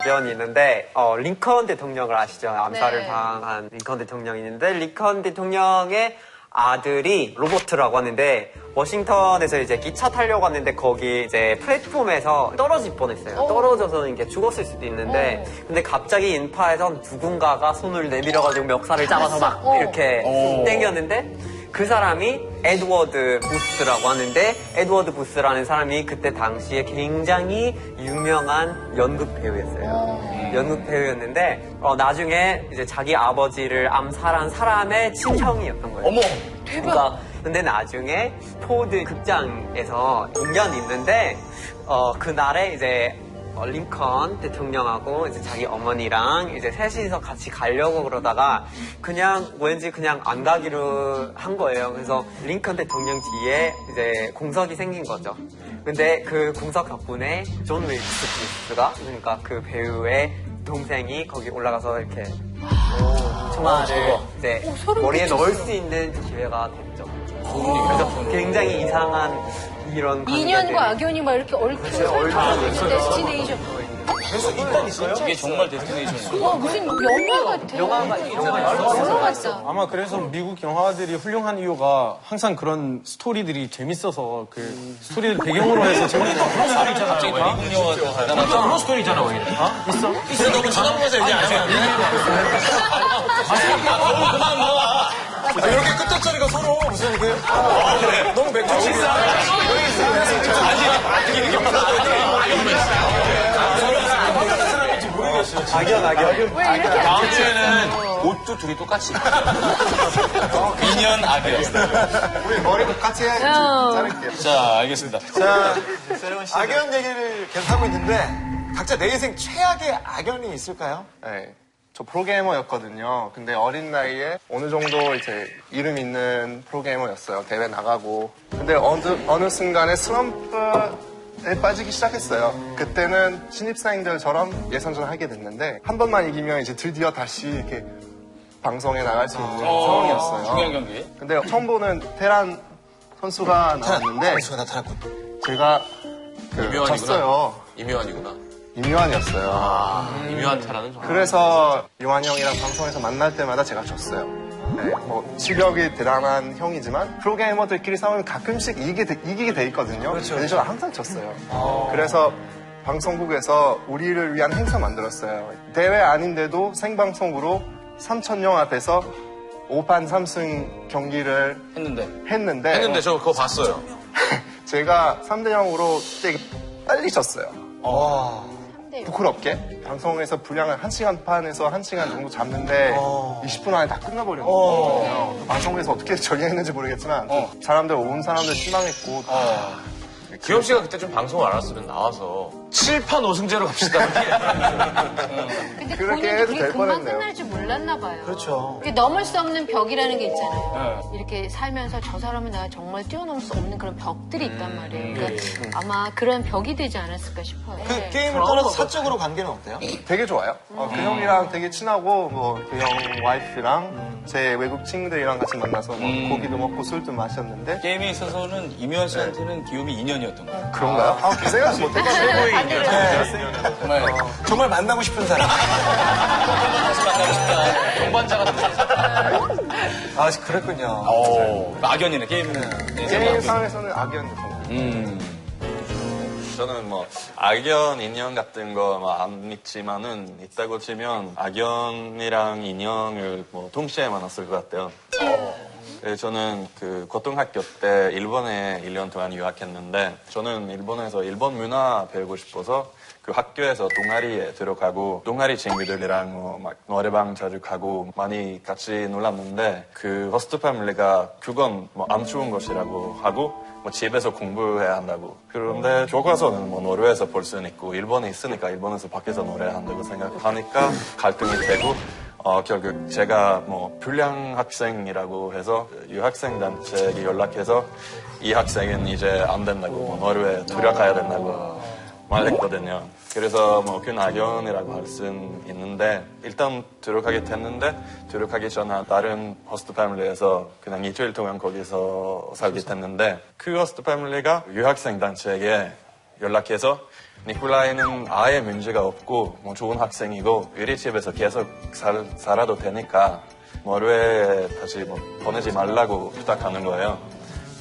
악연이 있는데 링컨 대통령을 아시죠? 암살을 당한 링컨 대통령이 있는데 링컨 대통령의 아들이 로버트라고 하는데 워싱턴에서 이제 기차 타려고 하는데 거기 이제 플랫폼에서 떨어질 뻔했어요. 떨어져서 이게 죽었을 수도 있는데 근데 갑자기 인파에서 누군가가 손을 내밀어가지고 멱살을 잡아서 막 이렇게 땡겼는데 그 사람이 에드워드 부스라고 하는데 에드워드 부스라는 사람이 그때 당시에 굉장히 유명한 연극 배우였어요. 연극 배우였는데 나중에 이제 자기 아버지를 암살한 사람의 친형이었던 거예요. 어머! 그러니까 근데 나중에 포드 극장에서 공연이 있는데 그날에 이제 링컨 대통령하고 이제 자기 어머니랑 이제 셋이서 같이 가려고 그러다가 그냥 왠지 그냥 안 가기로 한 거예요. 그래서 링컨 대통령 뒤에 이제 공석이 생긴 거죠. 근데 그 공석 덕분에 존 윌스가 그러니까 그 배우의 동생이 거기 올라가서 이렇게 총알을 이제 머리에 넣을 수 있는 기회가 됐죠. 그래서 굉장히 이상한 이런 인연과 악연이 막 이렇게 얽혀서 설정되는 데스티네이션. 그래서 일단 있어요? 이게 정말 데스티네이션이에요. 와, 무슨 영화 같아. 영화 같다. 아마 그래서 미국 영화들이 훌륭한 이유가 항상 그런 스토리들이 재밌어서 그 스토리를 배경으로 해서 재밌는 그런 스토리 있잖아요. 갑자기 미국 영화가 대단하죠. 그런 스토리 있잖아, 거기. 있어? 있어, 너무 쳐다보면서 얘기 안 해요. 너무 그만 봐. 이렇게 끝자리가 서로 무슨 이렇게 너무 맥주치기야. 악연. 다음 주에는 옷도 둘이 똑같이. 인연 악연. 우리 머리도 같이 해야지. 자를게요. 자, 알겠습니다. 자, 악연 얘기를 계속 하고 있는데 각자 내 인생 최악의 악연이 있을까요? 네. 저 프로게이머였거든요. 근데 어린 나이에 어느 정도 이제 이름 있는 프로게이머였어요. 대회 나가고. 근데 어느 순간에 슬럼프에 빠지기 시작했어요. 그때는 신입사원들처럼 예선전을 하게 됐는데 한 번만 이기면 이제 드디어 다시 이렇게 방송에 나갈 수 있는 상황이었어요. 중요한 경기. 근데 처음 보는 테란 선수가 나왔는데 선수가 나타났군. 제가 이묘한이구나. 졌어요. 이묘한이구나. 임요한이었어요. 이묘한 테라는 정말. 그래서 요한 형이랑 방송에서 만날 때마다 제가 졌어요. 네, 뭐 실력이 대단한 형이지만 프로게이머들끼리 싸우면 가끔씩 이기게 돼 있거든요. 근데 저는 항상 졌어요. 그래서 방송국에서 우리를 위한 행사 만들었어요. 대회 아닌데도 생방송으로 3,000명 앞에서 5판 3승 경기를 했는데 저 그거 봤어요. 제가 3대 0으로 되게 빨리 졌어요. 부끄럽게 방송에서 분량을 1시간 반에서 1시간 정도 잡는데 20분 안에 다 끝나버렸거든요. 방송에서 어떻게 전개했는지 모르겠지만 사람들 온 사람들 실망했고 기엽 씨가 그때 좀 방송 알았으면 나와서 7판 5승제로 갑시다. 근데 그렇게 본인도 해도 그게 될 금방 뻔했네요. 끝날 줄 몰랐나 봐요. 그렇죠. 그게 넘을 수 없는 벽이라는 게 있잖아요. 이렇게 살면서 저 사람은 내가 정말 뛰어넘을 수 없는 그런 벽들이 있단 말이에요. 그러니까 아마 그런 벽이 되지 않았을까 싶어요. 그 게임을 떠나서 사적으로 관계는 어때요? 되게 좋아요. 그 형이랑 되게 친하고 뭐 그 형 와이프랑 제 외국 친구들이랑 같이 만나서 뭐 고기도 먹고 술도 마셨는데 게임에 있어서는 이묘한 씨한테는 기욤이 인연이었던 거예요. 그런가요? 그 생각 못했어요. 정말 정말 만나고 싶은 사람. 다시 만나고 싶다. 동반자가 되고 아, 그랬군요. 악연이네, 게임은. 게임 상에서는 악연이죠. 저는 뭐 악연 인연 같은 거 안 믿지만은 있다고 치면 악연이랑 인연을 뭐 동시에 만났을 것 같아요. 저는 그 고등학교 때 일본에 1년 동안 유학했는데 저는 일본에서 일본 문화 배우고 싶어서 그 학교에서 동아리에 들어가고 동아리 친구들이랑 뭐 막 노래방 자주 가고 많이 같이 놀았는데 그 호스트 패밀리가 그건 뭐 안 좋은 것이라고 하고 뭐 집에서 공부해야 한다고. 그런데 교과서는 뭐 노르웨이에서 볼 수는 있고 일본에 있으니까 일본에서 밖에서 노래해야 한다고 생각하니까 갈등이 되고 결국 제가 뭐 불량 학생이라고 해서 유학생 단체에 연락해서 이 학생은 이제 안 된다고 뭐 노르웨이에 들어가야 된다고 말했거든요. 그래서 뭐 그건 악연이라고 할 수는 있는데 일단 들어가게 됐는데 들어가기 전에 다른 호스트 패밀리에서 그냥 이틀 동안 거기서 살게 됐는데 그 호스트 패밀리가 유학생 단체에게 연락해서 니콜라이는 아예 문제가 없고 뭐 좋은 학생이고 우리 집에서 계속 살아도 되니까 노르웨이 다시 뭐 보내지 말라고 부탁하는 거예요.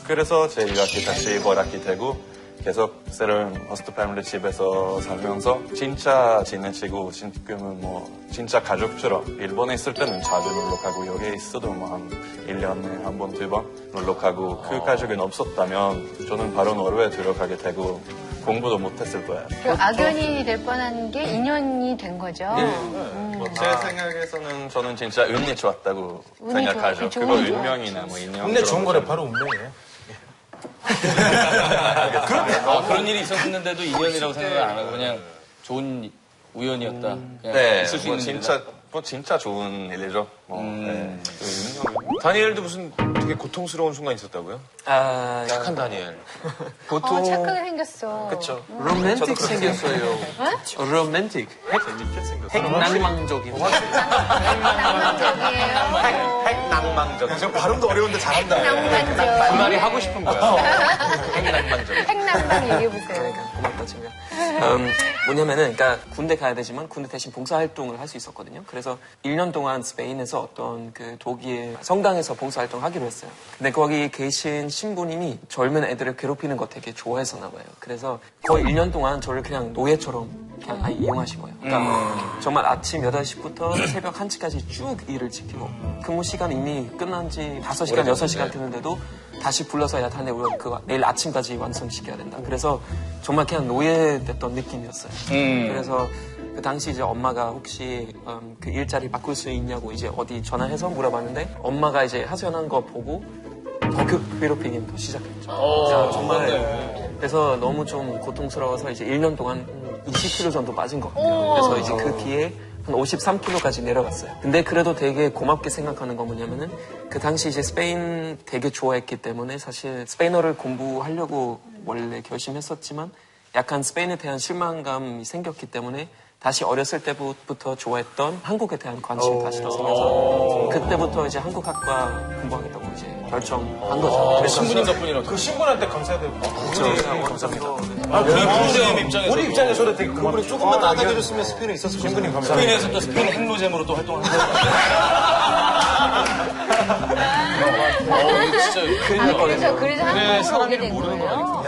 그래서 제 1학기 다시 벌학기 되고 계속 새로운 호스트 패밀리 집에서 살면서 진짜 지내치고 지금은 뭐 진짜 가족처럼 일본에 있을 때는 자주 놀러 가고 여기에 있어도 뭐 한 1년에 한 번, 두 번 놀러 가고 그 가족이 없었다면 저는 바로 노르웨이 들어가게 되고 공부도 못했을 거예요. 그 악연이 될 뻔한 게 인연이 된 거죠. 제 생각에서는 저는 진짜 운이 좋았다고 운이 생각하죠. 좋아. 그거 운이 운명이나 뭐 인연. 근데 좋은 거래 바로 운명이에요. 그런 일이 있었는데도 인연이라고 생각을 안 하고 그냥 좋은 우연이었다. 그냥 네, 있을 수 뭐 있는 진짜 좋은 일이죠. 네. 다니엘도 무슨 되게 고통스러운 순간 있었다고요? 착한 다니엘. 착하게 생겼어. 그쵸. 로맨틱 생겼어요. 로맨틱. 핵낭만적인. 낭만적이에요. 핵낭만적. 저 발음도 어려운데 잘한다. 낭만적. 그 말이 하고 싶은 거야. 핵낭만적. 핵낭만 얘기해보세요. 고맙다, 친구야. 뭐냐면은, 그러니까 군대 가야 되지만 군대 대신 봉사활동을 할 수 있었거든요. 그래서 1년 동안 스페인에서 어떤 그 독일 성당에서 봉사활동 하기로 했어요. 근데 거기 계신 신부님이 젊은 애들을 괴롭히는 거 되게 좋아했었나 봐요. 그래서 거의 1년 동안 저를 그냥 노예처럼 그냥 아예 이용하신 거예요. 그러니까 정말 아침 8시부터 새벽 1시까지 쭉 일을 지키고 근무 시간 이미 끝난 지 5시간, 6시간 됐는데도 다시 불러서 야, 다네, 우리 그거 내일 아침까지 완성시켜야 된다. 그래서 정말 그냥 노예됐던 느낌이었어요. 그래서 그 당시 이제 엄마가 혹시 그 일자리 바꿀 수 있냐고 이제 어디 전화해서 물어봤는데 엄마가 이제 하소연한 거 보고 더 괴롭히긴 더 시작했죠. 그러니까 정말 그래서 너무 좀 고통스러워서 이제 1년 동안 20kg 정도 빠진 것 같아요. 그래서 이제 그 뒤에 한 53kg까지 내려갔어요. 근데 그래도 되게 고맙게 생각하는 건 뭐냐면은 그 당시 이제 스페인 되게 좋아했기 때문에 사실 스페인어를 공부하려고 원래 결심했었지만 약간 스페인에 대한 실망감이 생겼기 때문에 다시 어렸을 때부터 좋아했던 한국에 대한 관심이 다시 더 생겨서 그때부터 이제 한국학과 공부하겠다고 이제 결정한 거죠. 그래서 신부님 덕분이라고. 그 신분한테 감사해야 되고. 감사합니다. 노잼 입장에서. 우리 입장에서는 되게 그분이 조금만 나가줘줬으면 스페인에 있었을 거예요. 신분이 감사합니다. 스페인에서 또 스페인 핵노잼으로 또 활동을 하고. 진짜 큰일 날 뻔했어요. 그래서 한국으로 오게 된 거예요.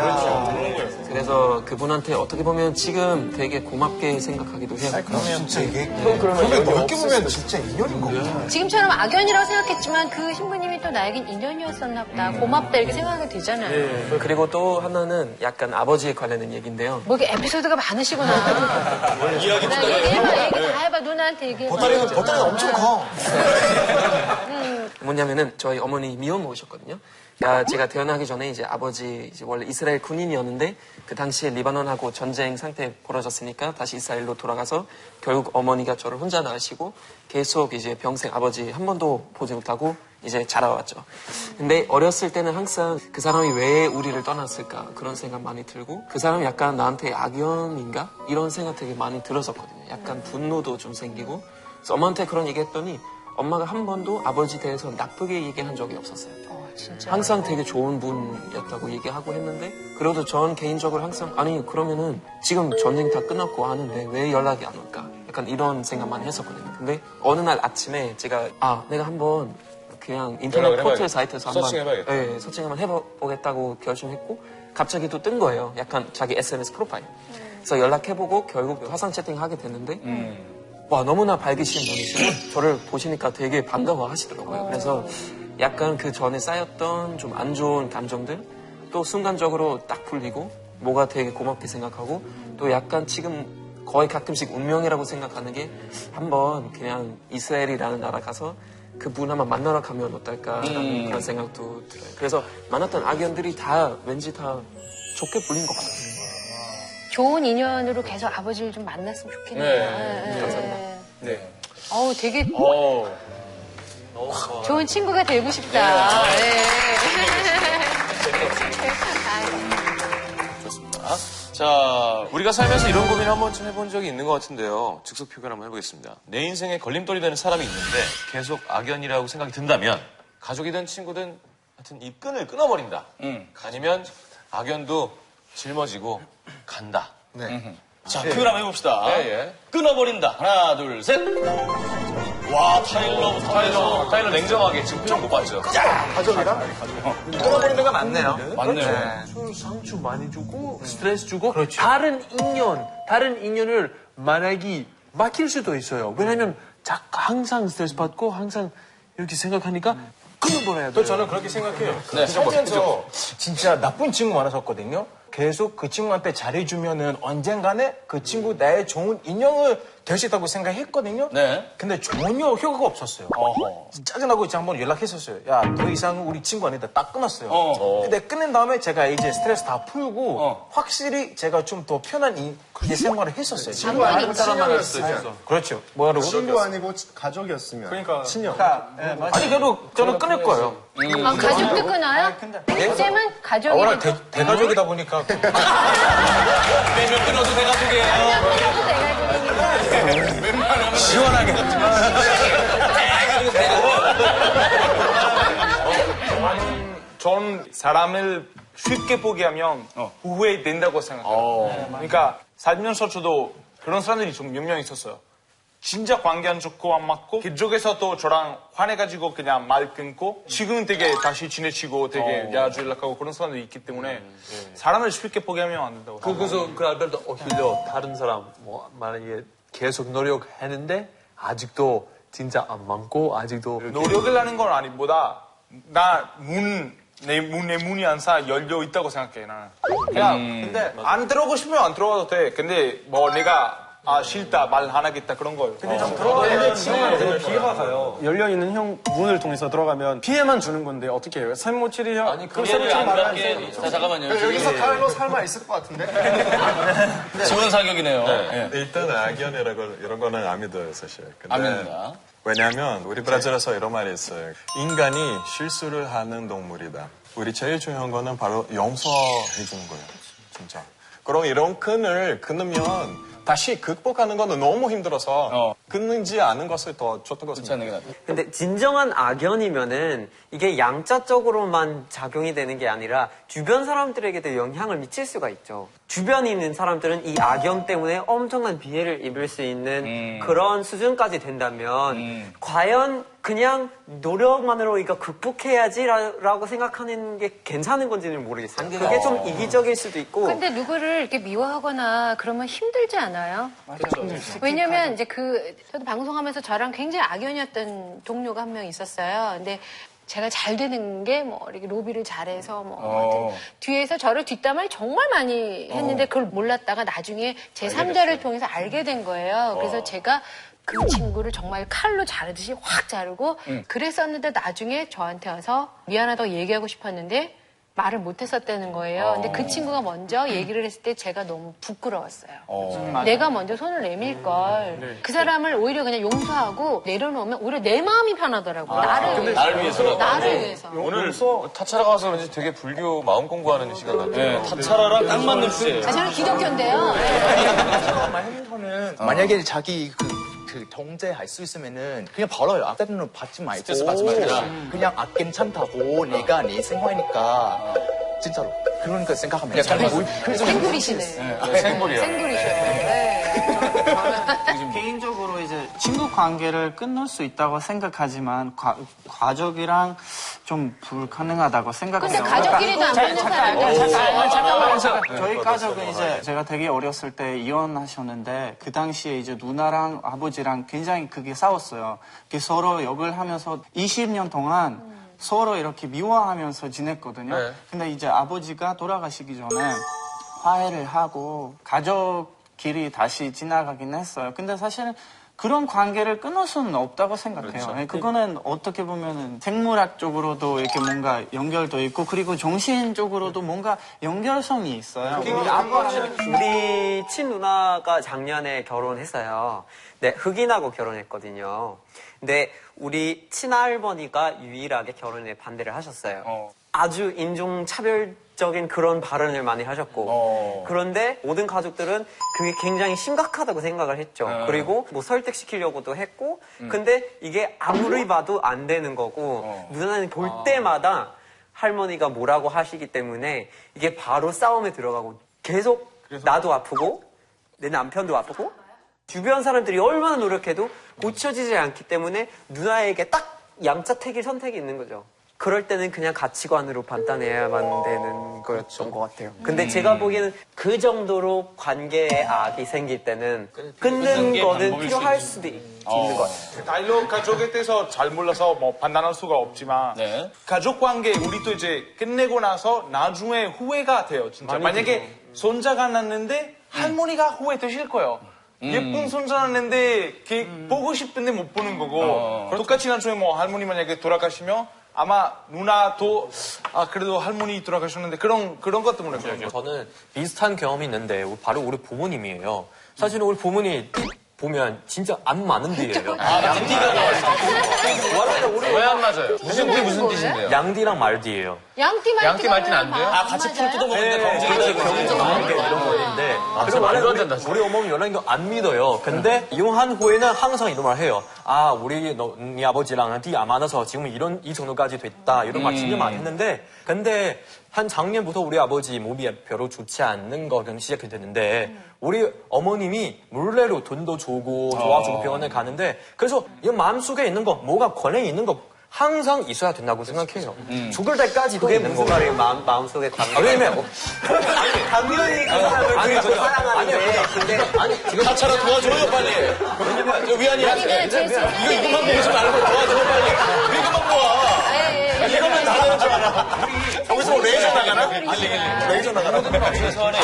그래서 그분한테 어떻게 보면 지금 되게 고맙게 생각하기도 해요. 그러면 진짜 이게 그러면 넓게 보면 진짜 인연인 거구나. 지금처럼 악연이라고 생각했지만 그 신부님이 또 나에겐 인연이었었나 보다. 고맙다 이렇게 생각이 되잖아요. 그리고 또 하나는 약간 아버지에 관련된 얘기인데요. 뭐 이렇게 에피소드가 많으시구나. 얘기 다 해봐. 누나한테 얘기해봐. 보따리가 엄청 커. 뭐냐면은 저희 어머니 미혼 모셨거든요. 제가 태어나기 전에 이제 아버지 이제 원래 이스라엘 군인이었는데 그 당시에 리바논하고 전쟁 상태 벌어졌으니까 다시 이스라엘로 돌아가서 결국 어머니가 저를 혼자 낳으시고 계속 이제 평생 아버지 한 번도 보지 못하고 이제 자라왔죠. 근데 어렸을 때는 항상 그 사람이 왜 우리를 떠났을까 그런 생각 많이 들고 그 사람이 약간 나한테 악연인가 이런 생각 되게 많이 들었었거든요. 약간 분노도 좀 생기고 그래서 엄마한테 그런 얘기했더니 엄마가 한 번도 아버지 대해서 나쁘게 얘기한 적이 없었어요. 진짜. 항상 되게 좋은 분이었다고 얘기하고 했는데 그래도 전 개인적으로 항상 아니 그러면은 지금 전쟁 다 끝났고 하는데 왜 연락이 안 올까? 약간 이런 생각만 했었거든요. 근데 어느 날 아침에 제가 내가 한번 그냥 인터넷 포털 사이트에서 한번 서칭 한번 해보겠다고 결심했고 갑자기 또 뜬 거예요. 약간 자기 SNS 프로파일. 그래서 연락해보고 결국 화상 채팅하게 됐는데 와 너무나 밝으신 분이시고 저를 보시니까 되게 반가워하시더라고요. 그래서 약간 그 전에 쌓였던 좀 안 좋은 감정들 또 순간적으로 딱 풀리고 뭐가 되게 고맙게 생각하고 또 약간 지금 거의 가끔씩 운명이라고 생각하는 게 한번 그냥 이스라엘이라는 나라 가서 그분 한번 만나러 가면 어떨까라는 그런 생각도 들어요. 그래서 만났던 악연들이 다 왠지 다 좋게 풀린 것 같아요. 좋은 인연으로 계속 아버지를 좀 만났으면 좋겠네요. 감사합니다. 네. 어우, 되게 좋은 친구가 되고 싶다. 네. 좋습니다. 자, 우리가 살면서 이런 고민을 한 번쯤 해본 적이 있는 것 같은데요. 즉석 표현 한번 해보겠습니다. 내 인생에 걸림돌이 되는 사람이 있는데 계속 악연이라고 생각이 든다면 가족이든 친구든 하여튼 이 끈을 끊어버린다. 아니면 악연도 жил머지고 간다. 자, 표현 한번 해봅시다. 예. 끊어버린다. 하나, 둘, 셋. 와, 타일러 냉정하게 지금 표현 못 봤죠? 가족이랑 끊어버린 데가 많네요. 맞네요. 상처 많이 주고 스트레스 주고 다른 인연을 만약에 막힐 수도 있어요. 왜냐면 항상 스트레스 받고 항상 이렇게 생각하니까 끊어버려야 돼요. 저는 그렇게 생각해요. 네, 살면서 진짜 나쁜 친구 많으셨거든요. 계속 그 친구한테 잘해주면은 언젠가는 그 친구 나의 좋은 인연을 될 수 있다고 생각했거든요. 네. 근데 전혀 효과가 없었어요. 짜증나고 이제 한번 연락했었어요. 야, 더 이상 우리 친구 아니다. 딱 끊었어요. 근데 끊은 다음에 제가 이제 스트레스 다 풀고 확실히 제가 좀 더 편한 생활을 했었어요. 친구 아니고 친형이었어요. 그렇죠. 뭐라고? 친구 아니고 가족이었으면. 그러니까 친형. 아니 그래도 저는 끊을 거예요. 아, 가족도 끊어요? 쌤은 가족이 워낙 대가족이다 보니까 네명 끊어도 대가족이에요. 끊어도 대가족이니까. 시원하게. 전 사람을 쉽게 포기하면 후회된다고 생각해요. 그러니까 살면서 저도 그런 사람들이 좀 몇 명 있었어요. 진짜 관계 안 좋고 안 맞고 그쪽에서도 저랑 화내가지고 그냥 말 끊고 지금은 되게 다시 지내치고 되게 자주 연락하고 그런 사람들이 있기 때문에 사람을 쉽게 포기하면 안 된다고 그래서 그 알berto 오히려 다른 사람 만약에 계속 노력했는데 아직도 진짜 안 맞고 아직도 노력을 하는 건 아니보다 내 문이 항상 열려 있다고 생각해 나는. 그냥 근데 안 들어오고 싶으면 안 들어와도 돼. 근데 뭐 내가 싫다 말 안 하겠다 그런 거예요. 근데 좀 들어가면 기회가 가요. 열려 있는 형 문을 통해서 들어가면 피해만 주는 건데 어떻게 해요? 357이 형. 아니 그 안 닿게. 자, 잠깐만요. 여기서 칼로 삶아 있을 것 같은데. 지원 사격이네요. 네. 일단 악연이라고 이런 거는 안 믿어요, 사실. 근데 안 믿는다. 왜냐하면 우리 브라질에서 이런 말이 있어요. 인간이 실수를 하는 동물이다. 우리 제일 중요한 거는 바로 용서해 주는 거예요. 진짜. 그럼 이런 끈을 끊으면 다시 극복하는 거는 너무 힘들어서 끊는지 않은 것을 더 좋다고 생각해요. 근데 진정한 악연이면은 이게 양자적으로만 작용이 되는 게 아니라 주변 사람들에게도 영향을 미칠 수가 있죠. 주변에 있는 사람들은 이 악연 때문에 엄청난 피해를 입을 수 있는 그런 수준까지 된다면 과연 그냥 노력만으로 이거 극복해야지라고 생각하는 게 괜찮은 건지는 모르겠어요. 그게 좀 이기적일 수도 있고. 근데 누구를 이렇게 미워하거나 그러면 힘들지 않아요? 왜냐면 이제 저도 방송하면서 저랑 굉장히 악연이었던 동료가 한 명 있었어요. 근데 제가 잘 되는 게 뭐 이렇게 로비를 잘해서 뭐 뒤에서 저를 뒷담화를 정말 많이 했는데 그걸 몰랐다가 나중에 제 3자를 통해서 알게 된 거예요. 그래서 제가 그 친구를 정말 칼로 자르듯이 확 자르고 그랬었는데 나중에 저한테 와서 미안하다고 얘기하고 싶었는데 말을 못했었다는 거예요. 근데 그 친구가 먼저 얘기를 했을 때 제가 너무 부끄러웠어요. 내가 먼저 손을 내밀 걸. 그 사람을 오히려 그냥 용서하고 내려놓으면 오히려 내 마음이 편하더라고요. 나를 위해서. 나를 위해서. 오늘 타차라가 와서 그런지 되게 불교 마음 공부하는 시간 같아요. 네, 타차라랑 딱 맞는 주제예요. 저는 기독교인데요. 저는 만약에 자기 그 통제할 수 있으면은 그냥 벌어요. 앞대는 받지 말고 스트레스 받지 말자. 그냥 괜찮다고 내가 내 생활이니까 진짜로 그러니까 생각하면 생굴이시네. 생물이야. 생굴이셔요. 네. 개인적으로 이제 친구 관계를 끊을 수 있다고 생각하지만 가족이랑 좀 불가능하다고 생각해요. 근데 가족끼리도 안 끊는 사람이 잠깐만. 저희 가족은 이제 제가 되게 어렸을 때 이혼하셨는데 그 당시에 이제 누나랑 아버지랑 굉장히 크게 싸웠어요. 서로 욕을 하면서 20년 동안 서로 이렇게 미워하면서 지냈거든요. 근데 이제 아버지가 돌아가시기 전에 화해를 하고 가족끼리 다시 지나가긴 했어요. 근데 사실은 그런 관계를 끊을 수는 없다고 생각해요. 그거는 어떻게 보면은 생물학적으로도 이렇게 뭔가 연결도 있고 그리고 정신적으로도 뭔가 연결성이 있어요. 우리 친누나가 작년에 결혼했어요. 네, 흑인하고 결혼했거든요. 근데 우리 친할머니가 유일하게 결혼에 반대를 하셨어요. 아주 인종차별적인 그런 발언을 많이 하셨고 그런데 모든 가족들은 그게 굉장히 심각하다고 생각을 했죠. 그리고 뭐 설득시키려고도 했고 근데 이게 아무리 봐도 안 되는 거고 누나는 볼 때마다 할머니가 뭐라고 하시기 때문에 이게 바로 싸움에 들어가고 계속 나도 아프고 내 남편도 아프고 주변 사람들이 얼마나 노력해도 고쳐지지 않기 때문에 누나에게 딱 양자택일 선택이 있는 거죠. 그럴 때는 그냥 가치관으로 판단해야만 되는 거였던 것 같아요. 근데 제가 보기에는 그 정도로 관계에 악이 생길 때는 끊는 거는 필요할 수도 있는 것 같아요. 타일러 가족에 대해서 잘 몰라서 뭐 판단할 수가 없지만 네. 가족 관계 우리도 이제 끝내고 나서 나중에 후회가 돼요. 진짜 만약에 손자가 났는데 할머니가 후회되실 거예요. 예쁜 손자 났는데 보고 싶은데 못 보는 거고 똑같이 나중에 뭐 할머니 만약에 돌아가시면 아마 누나도 그래도 할머니 돌아가셨는데 그런 것 때문에 그런 거죠. 저는 비슷한 경험이 있는데 바로 우리 부모님이에요. 사실은 우리 부모님 보면 진짜 안 맞는 뒤예요. 양띠가 왜 안 맞아요? 무슨 뜻인데요? 양띠랑 말띠예요. 양띠 말띠는 안 돼요? 같이 풀 뜯어먹는데 경쟁하는 게 이런 거였는데 그래서 말도 안 된다. 우리 어머니 연락인 거 안 믿어요. 근데 이혼한 후에는 항상 이런 말 해요. 네 아버지랑 네 안 맞아서 지금 이 정도까지 됐다. 이런 말 진짜 많이 했는데 근데 한 작년부터 우리 아버지 몸이 별로 좋지 않는 거 시작이 됐는데 우리 어머님이 물레로 돈도 주고 도와주고 병원에 가는데 그래서 이 마음속에 있는 거 뭐가 권해 있는 거 항상 있어야 된다고 생각해요. 죽을 때까지도 그게 있는 무슨 거. 말이에요? 마음속에 관계. 왜냐면 당연히 그 사람을 그렇게 사랑하는데 근데 지금 사차로 도와줘요 빨리. 왜냐면 위안이 이것만 보지 말고 도와줘 빨리. 이것만 모아. 이거면 다 되는 줄 알아. 거기서 레이저 나가나? 레이저 나가나? 최소한의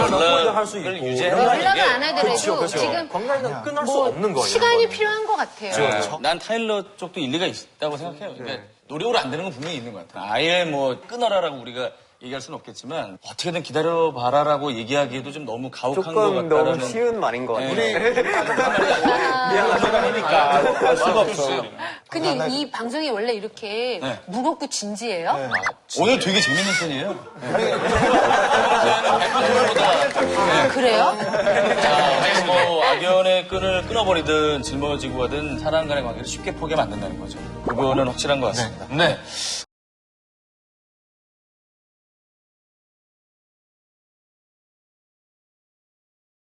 할 수 있고 연락을 안 하더라도 지금 건강은 끊을 수 없는 거예요. 시간이 필요한 것 같아요. 난 타일러 쪽도 일리가 있다고 생각해요. 그러니까 노력으로 안 되는 건 분명히 있는 것 같아요. 아예 뭐 끊어라라고 우리가 얘기할 수는 없겠지만 어떻게든 기다려봐라라고 얘기하기에도 좀 너무 가혹한 것 조금 같다라는. 너무 쉬운 말인 것 같아요. 미안하니까 할 수가 없어. 근데 이 방송이 원래 이렇게 무겁고 진지해요? 오늘 되게 재밌는 편이에요. 그래요? 자, 뭐 악연의 끈을 끊어버리든 짊어지고 가든 사람 간의 관계를 쉽게 포기하면 안 된다는 거죠. 그거는 확실한 것 같습니다. 네.